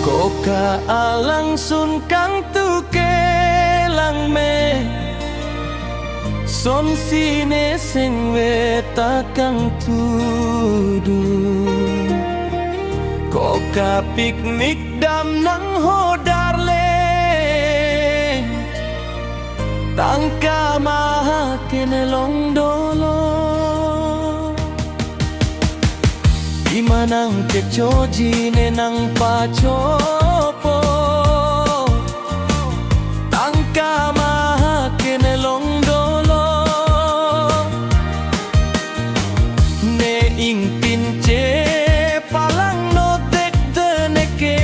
Koka alang sun kang tuke lang me son sine sing weta kang tudu Koka piknik dam nang hodarle tangka maha kenelong dolo Imanang kecoji nenang pacopo tangka maha kenelong dolo ne ing pince palang no dek deneke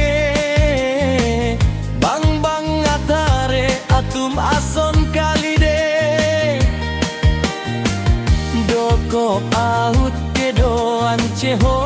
bang bang atare atum ason kalide doko ahut kedo anceho